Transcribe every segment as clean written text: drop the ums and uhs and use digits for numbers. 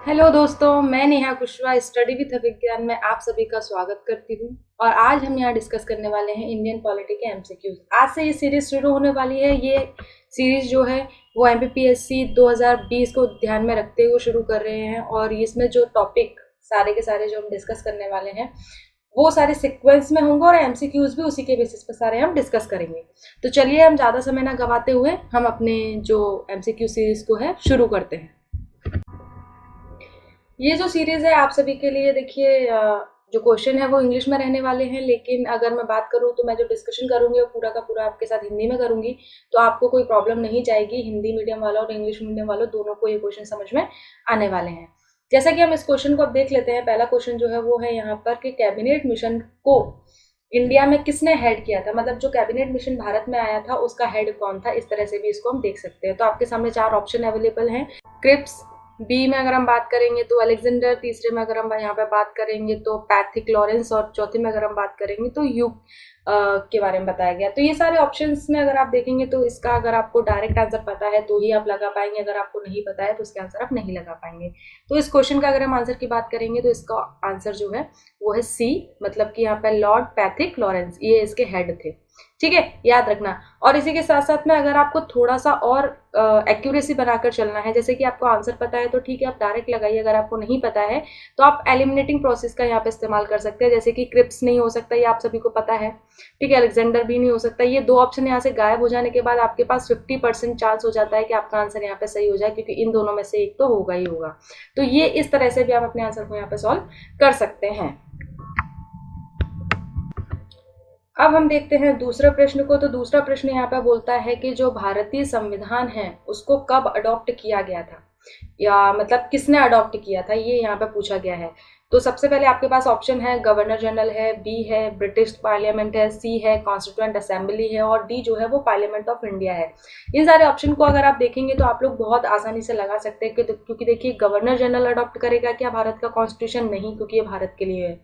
Hello दोस्तों, मैं Neha Kushwaha study with विज्ञान में आप सभी का स्वागत करती हूँ। और आज हम यहाँ डिस्कस करने वाले हैं इंडियन पॉलिटी के एमसीक्यूज। आज से ये सीरीज शुरू होने वाली है। ये सीरीज जो है वो एमपीपीएससी 2020 को ध्यान में रखते हुए शुरू कर रहे हैं। और इसमें जो टॉपिक सारे के सारे जो हम डिस्कस करने वाले हैं वो सारे सीक्वेंस में होंगे और एमसीक्यूज भी उसी के बेसिस पर सारे हम डिस्कस करेंगे। तो चलिए हम ज़्यादा समय ना गवाते हुए हम अपने जो एमसीक्यू सीरीज को है शुरू करते हैं। ये जो सीरीज है आप सभी के लिए देखिए, जो क्वेश्चन है वो इंग्लिश में रहने वाले हैं, लेकिन अगर मैं बात करूँ तो मैं जो डिस्कशन करूँगी वो पूरा का पूरा आपके साथ हिंदी में करूँगी, तो आपको कोई प्रॉब्लम नहीं जाएगी। हिंदी मीडियम वालों और इंग्लिश मीडियम वालों दोनों को ये क्वेश्चन समझ में आने वाले हैं। जैसा कि हम इस क्वेश्चन को अब देख लेते हैं। पहला क्वेश्चन जो है वो है यहाँ पर कि कैबिनेट मिशन को इंडिया में किसने हेड किया था, मतलब जो कैबिनेट मिशन भारत में आया था उसका हेड कौन था। इस तरह से भी इसको हम देख सकते हैं। तो आपके सामने चार ऑप्शन अवेलेबल हैं। क्रिप्स, बी में अगर हम बात करेंगे तो अलेक्जेंडर, तीसरे में अगर हम यहाँ पे बात करेंगे तो पैथिक लॉरेंस, और चौथे में अगर हम बात करेंगे तो यूग के बारे में बताया गया। तो ये सारे ऑप्शंस में अगर आप देखेंगे तो इसका अगर आपको डायरेक्ट आंसर पता है तो ही आप लगा पाएंगे, अगर आपको नहीं पता है तो इसका आंसर आप नहीं लगा पाएंगे। तो इस क्वेश्चन का अगर हम आंसर की बात करेंगे तो इसका आंसर जो है वो है सी, मतलब कि यहाँ पे लॉर्ड पैथिक लॉरेंस ये इसके हेड थे। ठीक है, याद रखना। और इसी के साथ साथ में अगर आपको थोड़ा सा और एक्यूरेसी बनाकर चलना है, जैसे कि आपको आंसर पता है तो ठीक है आप डायरेक्ट लगाइए, अगर आपको नहीं पता है तो आप एलिमिनेटिंग प्रोसेस का यहाँ पे इस्तेमाल कर सकते हैं। जैसे कि क्रिप्स नहीं हो सकता, ये आप सभी को पता है। ठीक है, अलेक्जेंडर भी नहीं हो सकता। ये दो ऑप्शन यहाँ से गायब हो जाने के बाद आपके पास 50% चांस हो जाता है कि आपका आंसर यहाँ पे सही हो जाए, क्योंकि इन दोनों में से एक तो होगा ही होगा। तो ये इस तरह से भी आप अपने आंसर को यहाँ पे सॉल्व कर सकते हैं। अब हम देखते हैं दूसरे प्रश्न को। तो दूसरा प्रश्न यहाँ पे बोलता है कि जो भारतीय संविधान है उसको कब अडॉप्ट किया गया था, या मतलब किसने अडॉप्ट किया था, ये यहाँ पे पूछा गया है। तो सबसे पहले आपके पास ऑप्शन है गवर्नर जनरल है, बी है ब्रिटिश पार्लियामेंट है, सी है कॉन्स्टिट्यूएंट असेंबली है, और डी जो है वो पार्लियामेंट ऑफ इंडिया है। इन सारे ऑप्शन को अगर आप देखेंगे तो आप लोग बहुत आसानी से लगा सकते हैं क्योंकि देखिए गवर्नर जनरल अडॉप्ट करेगा क्या भारत का कॉन्स्टिट्यूशन? नहीं, क्योंकि ये भारत के लिए है।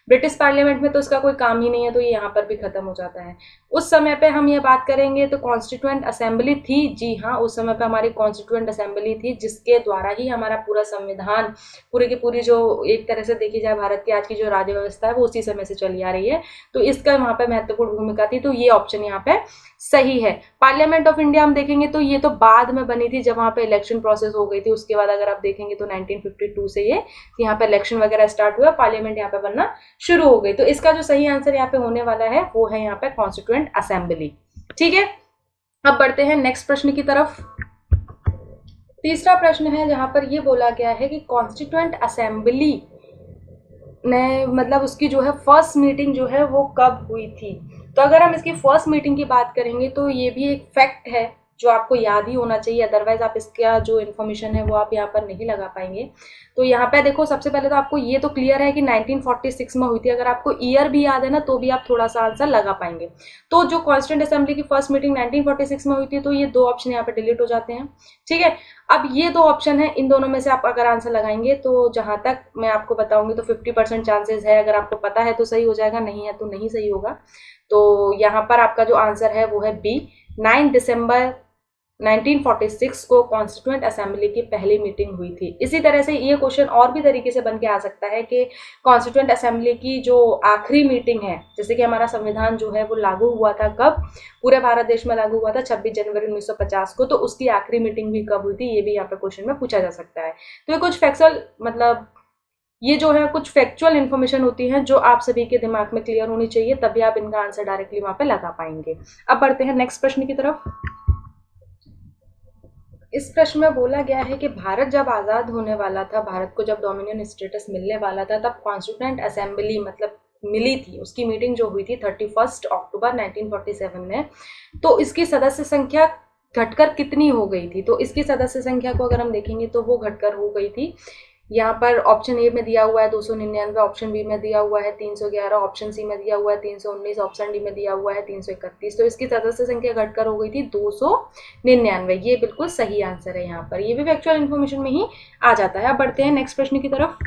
ब्रिटिश पार्लियामेंट में तो इसका कोई काम ही नहीं है, तो ये यहाँ पर भी खत्म हो जाता है। उस समय पे हम ये बात करेंगे तो कॉन्स्टिट्यूएंट असेंबली थी। जी हाँ, उस समय पे हमारी कॉन्स्टिट्यूएंट असेंबली थी, जिसके द्वारा ही हमारा पूरा संविधान, पूरी की पूरी जो एक तरह से देखी जाए भारत की आज की जो राज्य व्यवस्था है वो उसी समय से चली आ रही है। तो इसका वहाँ पे महत्वपूर्ण भूमिका थी। तो ये ऑप्शन यहाँ पे सही है। पार्लियामेंट ऑफ इंडिया हम देखेंगे तो ये तो बाद में बनी थी, जब वहाँ पे इलेक्शन प्रोसेस हो गई थी। उसके बाद अगर आप देखेंगे तो 1952 से ये यहाँ पे इलेक्शन वगैरह स्टार्ट हुआ, पार्लियामेंट यहाँ पे बनना शुरू हो गई। तो इसका जो सही आंसर यहाँ पे होने वाला है वो है यहाँ पे कॉन्स्टिट्यूएंट असेंबली। ठीक है, अब बढ़ते हैं नेक्स्ट प्रश्न की तरफ। तीसरा प्रश्न है जहां पर ये बोला गया है कि कॉन्स्टिट्यूएंट असेंबली ने मतलब उसकी जो है फर्स्ट मीटिंग जो है वो कब हुई थी। तो अगर हम इसकी फर्स्ट मीटिंग की बात करेंगे तो ये भी एक फैक्ट है जो आपको याद ही होना चाहिए, अदरवाइज आप इसका जो इन्फॉर्मेशन है वो आप यहाँ पर नहीं लगा पाएंगे। तो यहाँ पे देखो, सबसे पहले तो आपको ये तो क्लियर है कि 1946 में हुई थी। अगर आपको ईयर भी याद है ना तो भी आप थोड़ा सा आंसर लगा पाएंगे। तो जो कॉन्स्टिट्यूएंट असेंबली की फर्स्ट मीटिंग 1946 में हुई थी, तो ये दो ऑप्शन यहाँ पे डिलीट हो जाते हैं। ठीक है, अब ये दो ऑप्शन है, इन दोनों में से आप अगर आंसर लगाएंगे तो जहां तक मैं आपको बताऊंगी तो 50% चांसेस है। अगर आपको पता है तो सही हो जाएगा, नहीं है तो नहीं सही होगा। तो यहाँ पर आपका जो आंसर है वो है बी, 9 दिसंबर 1946 को कॉन्स्टिट्यूएंट असेंबली की पहली मीटिंग हुई थी। इसी तरह से ये क्वेश्चन और भी तरीके से बन के आ सकता है कि कॉन्स्टिट्यूएंट असेंबली की जो आखिरी मीटिंग है, जैसे कि हमारा संविधान जो है वो लागू हुआ था कब, पूरे भारत देश में लागू हुआ था 26 जनवरी 1950 को, तो उसकी आखिरी मीटिंग भी कब हुई थी ये भी यहाँ पे क्वेश्चन में पूछा जा सकता है। तो ये कुछ फैक्चुअल मतलब ये जो है कुछ फैक्चुअल इन्फॉर्मेशन होती है जो आप सभी के दिमाग में क्लियर होनी चाहिए, तभी आप इनका आंसर डायरेक्टली वहां पे लगा पाएंगे। अब बढ़ते हैं नेक्स्ट प्रश्न की तरफ। इस प्रश्न में बोला गया है कि भारत जब आज़ाद होने वाला था, भारत को जब डोमिनियन स्टेटस मिलने वाला था, तब कॉन्स्टिट्यूएंट असेंबली मतलब मिली थी, उसकी मीटिंग जो हुई थी 31 अक्टूबर 1947 में। तो इसकी सदस्य संख्या घटकर कितनी हो गई थी? तो इसकी सदस्य संख्या को अगर हम देखेंगे तो वो घटकर हो गई थी, यहाँ पर ऑप्शन ए में दिया हुआ है 299, ऑप्शन बी में दिया हुआ है 311, ऑप्शन सी में दिया हुआ है 319, ऑप्शन डी में दिया हुआ है 331। तो इसकी सदस्य संख्या घटकर हो गई थी 299। ये बिल्कुल सही आंसर है। यहाँ पर ये भी फैक्चुअल इन्फॉर्मेशन में ही आ जाता है। अब बढ़ते हैं नेक्स्ट प्रश्न की तरफ।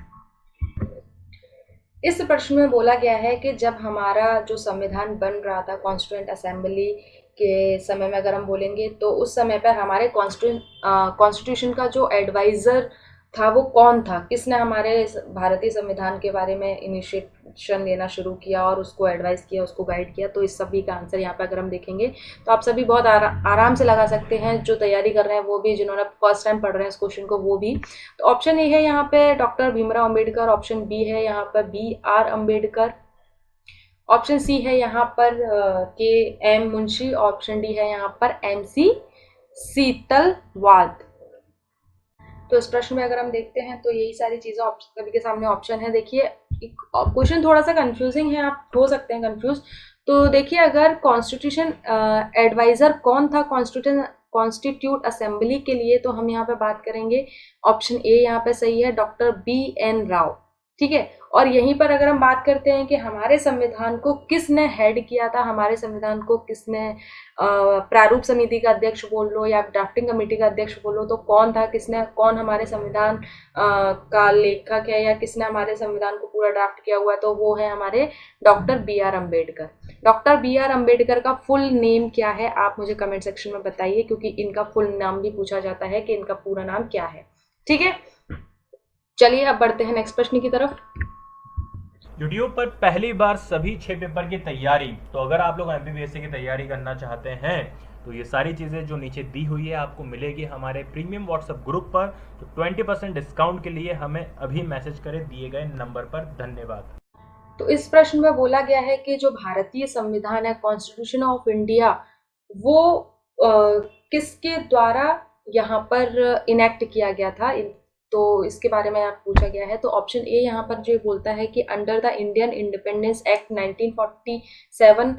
इस प्रश्न में बोला गया है कि जब हमारा जो संविधान बन रहा था कॉन्स्टिट्यूएंट असेंबली के समय में अगर हम बोलेंगे तो उस समय पर हमारे कॉन्स्टिट्यूशन का जो एडवाइजर था वो कौन था, किसने हमारे भारतीय संविधान के बारे में इनिशिएशन लेना शुरू किया और उसको एडवाइस किया, उसको गाइड किया। तो इस सभी का आंसर यहाँ पे अगर हम देखेंगे तो आप सभी बहुत आराम से लगा सकते हैं, जो तैयारी कर रहे हैं वो भी, जिन्होंने फर्स्ट टाइम पढ़ रहे हैं इस क्वेश्चन को वो भी। तो ऑप्शन ए है यहाँ पे doctor Bhimrao Ambedkar, option B है यहाँ पर BR अम्बेडकर, ऑप्शन सी है यहाँ पर KM मुंशी, ऑप्शन डी है यहाँ पर MC सीतलवाद। तो इस प्रश्न में अगर हम देखते हैं तो यही सारी चीजें सभी के सामने ऑप्शन है। देखिए क्वेश्चन थोड़ा सा कंफ्यूजिंग है, आप हो सकते हैं कंफ्यूज। तो देखिए अगर कॉन्स्टिट्यूशन एडवाइजर कौन था कॉन्स्टिट्यूट असेंबली के लिए, तो हम यहाँ पे बात करेंगे ऑप्शन ए यहाँ पे सही है, डॉक्टर BN राव। ठीक है, और यहीं पर अगर हम बात करते हैं कि हमारे संविधान को किसने हेड किया था, हमारे संविधान को किसने प्रारूप समिति का अध्यक्ष बोल लो या ड्राफ्टिंग कमेटी का अध्यक्ष बोलो, तो कौन था, कौन हमारे संविधान का लेखक है या किसने हमारे संविधान को पूरा ड्राफ्ट किया हुआ है, तो वो है हमारे doctor BR Ambedkar. Doctor BR Ambedkar का फुल नेम क्या है, आप मुझे कमेंट सेक्शन में बताइए, क्योंकि इनका फुल नाम भी पूछा जाता है कि इनका पूरा नाम क्या है। ठीक है, चलिए अब बढ़ते हैं नेक्स्ट प्रश्न की तरफ। यूट्यूब पर पहली बार सभी 6 पेपर की तैयारी। तो अगर आप लोग MPPSC की तैयारी करना चाहते हैं तो ये सारी चीज़ें जो नीचे दी हुई है आपको मिलेगी हमारे प्रीमियम व्हाट्सएप ग्रुप पर। तो 20% डिस्काउंट के लिए हमें अभी मैसेज करें दिए गए नंबर पर। धन्यवाद। तो इस प्रश्न में बोला गया है कि जो भारतीय संविधान है, कॉन्स्टिट्यूशन ऑफ इंडिया, वो किसके द्वारा यहाँ पर इनेक्ट किया गया था, तो इसके बारे में आप पूछा गया है। तो ऑप्शन ए यहाँ पर जो बोलता है कि under the Indian Independence Act 1947,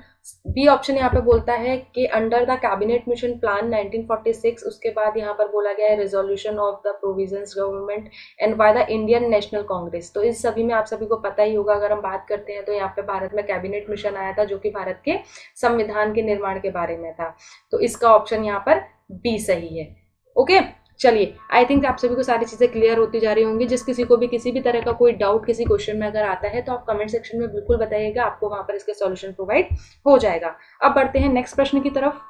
B option यहाँ पे बोलता है कि under the Cabinet Mission Plan 1946, उसके बाद यहाँ पर बोला गया है resolution of the provisions government and by the Indian National Congress. तो इस सभी में आप सभी को पता ही होगा, अगर हम बात करते हैं तो यहाँ पे भारत में कैबिनेट मिशन आया था जो कि भारत के संविधान के निर्माण के बारे में था। तो इसका ऑप्शन यहाँ पर बी सही है। ओके, चलिए आई थिंक आप सभी को सारी चीज़ें क्लियर होती जा रही होंगी। जिस किसी को भी किसी भी तरह का कोई डाउट किसी क्वेश्चन में अगर आता है तो आप कमेंट सेक्शन में बिल्कुल बताइएगा, आपको वहां पर इसके सॉल्यूशन प्रोवाइड हो जाएगा। अब बढ़ते हैं नेक्स्ट प्रश्न की तरफ।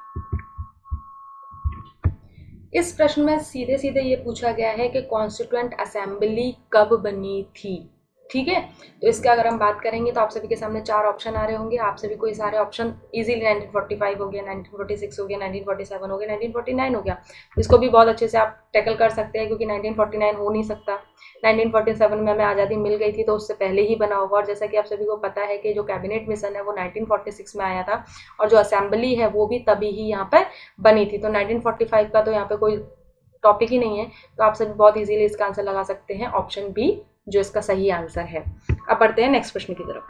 इस प्रश्न में सीधे सीधे ये पूछा गया है कि कॉन्स्टिट्यूएंट असेंबली कब बनी थी। ठीक है, तो इसका अगर हम बात करेंगे तो आप सभी के सामने 4 ऑप्शन आ रहे होंगे। आप सभी को ये सारे ऑप्शन इजीली 1945 हो गया, 1946 हो गया, 1947 हो गया, 1949 हो गया, इसको भी बहुत अच्छे से आप टैकल कर सकते हैं, क्योंकि 1949 हो नहीं सकता। 1947 में हमें आज़ादी मिल गई थी तो उससे पहले ही बना होगा। और जैसा कि आप सभी को पता है कि जो कैबिनेट मिशन है वो 1946 में आया था और जो असेंबली है वो भी तभी ही यहाँ पर बनी थी। तो 1945 का तो यहाँ पे कोई टॉपिक ही नहीं है। तो आप सभी बहुत इजीली इसका आंसर लगा सकते हैं, ऑप्शन बी जो इसका सही आंसर है। अब बढ़ते हैं नेक्स्ट प्रश्न की तरफ।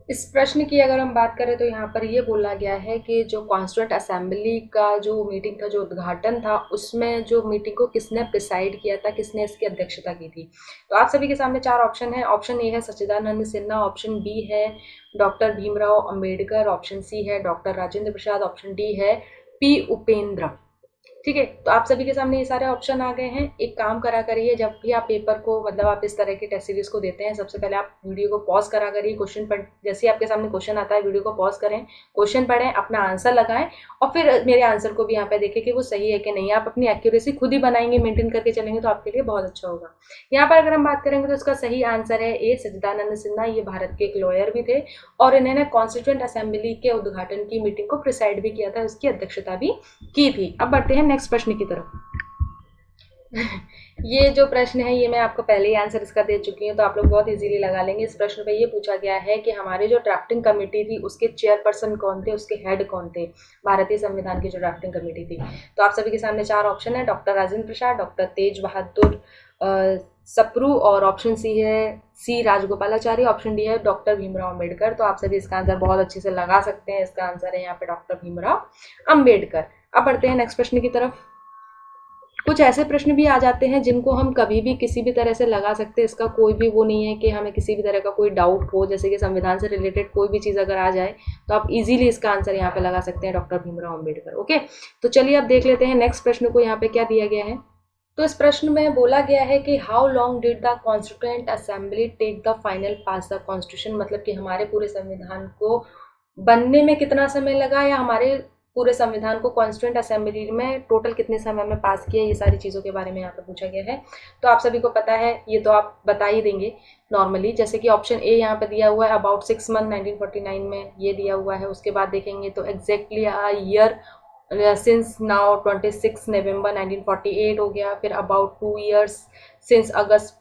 इस प्रश्न की अगर हम बात करें तो यहाँ पर ये बोला गया है कि जो कॉन्स्टिट्यूएंट असेंबली का जो मीटिंग का जो उद्घाटन था, उसमें जो मीटिंग को किसने प्रिसाइड किया था, किसने इसकी अध्यक्षता की थी। तो आप सभी के सामने 4 ऑप्शन है। ऑप्शन ए है सच्चिदानंद सिन्हा, ऑप्शन बी है doctor Bhimrao Ambedkar, option C है doctor Rajendra Prasad, option D है P उपेंद्र। ठीक है, तो आप सभी के सामने ये सारे ऑप्शन आ गए हैं। एक काम करा करिए, जब भी आप पेपर को मतलब आप इस तरह के टेस्ट सीरीज को देते हैं, सबसे पहले आप वीडियो को पॉज करा करिए, क्वेश्चन पढ़, जैसे ही आपके सामने क्वेश्चन आता है वीडियो को पॉज करें, क्वेश्चन पढ़ें, अपना आंसर लगाएं और फिर मेरे आंसर को भी यहाँ पे देखें कि वो सही है कि नहीं। आप अपनी एक्यूरेसी खुद ही बनाएंगे, मेंटेन करके चलेंगे तो आपके लिए बहुत अच्छा होगा। यहाँ पर अगर हम बात करेंगे तो इसका सही आंसर है ए सच्चिदानंद सिन्हा। ये भारत के एक लॉयर भी थे और इन्होंने कॉन्स्टिट्यूएंट असेंबली के उद्घाटन की मीटिंग को प्रिसाइड भी किया था, उसकी अध्यक्षता भी की थी। अब बढ़ते हैं नेक्स्ट प्रश्न की तरफ। ये जो प्रश्न है ये मैं आपको पहले ही आंसर इसका दे चुकी हूँ, तो आप लोग बहुत इजीली लगा लेंगे। इस प्रश्न पे ये पूछा गया है कि हमारी जो ड्राफ्टिंग कमेटी थी उसके चेयरपर्सन कौन थे, उसके हेड कौन थे, भारतीय संविधान की जो ड्राफ्टिंग कमेटी थी। तो आप सभी के सामने 4 ऑप्शन है, डॉक्टर राजेंद्र प्रसाद, डॉक्टर तेज बहादुर सप्रू और option C Rajagopalachari, option D है डॉक्टर भीमराव अम्बेडकर। तो आप सभी इसका आंसर बहुत अच्छे से लगा सकते हैं। इसका आंसर है यहाँ पे डॉक्टर भीमराव अम्बेडकर। अब बढ़ते हैं नेक्स्ट प्रश्न की तरफ। कुछ ऐसे प्रश्न भी आ जाते हैं जिनको हम कभी भी किसी भी तरह से लगा सकते हैं, इसका कोई भी वो नहीं है कि हमें किसी भी तरह का कोई डाउट हो, जैसे कि संविधान से रिलेटेड कोई भी चीज़ अगर आ जाए तो आप इजीली इसका आंसर यहाँ पे लगा सकते हैं, डॉक्टर भीमराव अम्बेडकर। ओके, तो चलिए अब देख लेते हैं नेक्स्ट प्रश्न को, यहाँ पे क्या दिया गया है। तो इस प्रश्न में बोला गया है कि how long did the constituent assembly take the final pass the constitution, मतलब कि हमारे पूरे संविधान को बनने में कितना समय लगा या हमारे पूरे संविधान को कॉन्स्टिट्यूएंट असेंबली में टोटल कितने समय में पास किया, ये सारी चीज़ों के बारे में यहाँ पे पूछा गया है। तो आप सभी को पता है, ये तो आप बता ही देंगे नॉर्मली। जैसे कि ऑप्शन ए यहाँ पे दिया हुआ है अबाउट 6 मंथ 1949 में, ये दिया हुआ है। उसके बाद देखेंगे तो एग्जैक्टली ईयर सिंस नाउ 26 नवंबर 1948 हो गया। फिर अबाउट 2 ईयर्स सिंस अगस्त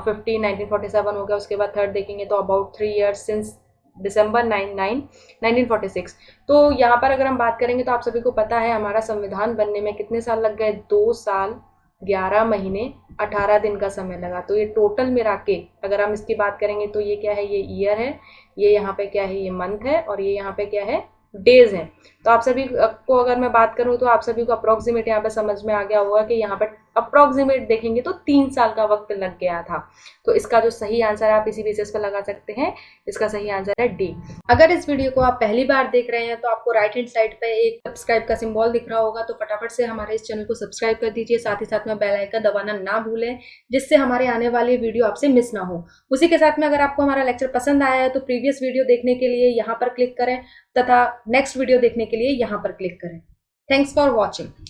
15 1947 हो गया। उसके बाद थर्ड देखेंगे तो अबाउट 3 ईयर्स सिंस दिसंबर 1946। तो यहाँ पर अगर हम बात करेंगे तो आप सभी को पता है हमारा संविधान बनने में कितने साल लग गए, 2 साल 11 महीने 18 दिन का समय लगा। तो ये टोटल मिला के अगर हम इसकी बात करेंगे तो ये क्या है, ये ईयर है, ये यहाँ पे क्या है, ये मंथ है, और ये यहाँ पे क्या है, डेज हैं। तो आप सभी को अगर मैं बात करूं तो आप सभी को अप्रोक्सीमेट यहाँ पे समझ में आ गया होगा कि यहाँ पे अप्रोक्सीमेट देखेंगे तो 3 साल का वक्त लग गया था। तो इसका जो सही आंसर है आप इसी बेसिस पर लगा सकते हैं, इसका सही आंसर है डी। अगर इस वीडियो को आप पहली बार देख रहे हैं तो आपको राइट हैंड साइड पे एक सब्सक्राइब का सिंबल दिख रहा होगा, तो फटाफट से हमारे इस चैनल को सब्सक्राइब कर दीजिए। साथ ही साथ में बेल आइकन दबाना ना भूलें, जिससे हमारे आने वाली वीडियो आपसे मिस ना हो। उसी के साथ में अगर आपको हमारा लेक्चर पसंद आया है तो प्रीवियस वीडियो देखने के लिए यहाँ पर क्लिक करें तथा नेक्स्ट वीडियो देखने के लिए यहाँ पर क्लिक करें। Thanks for watching.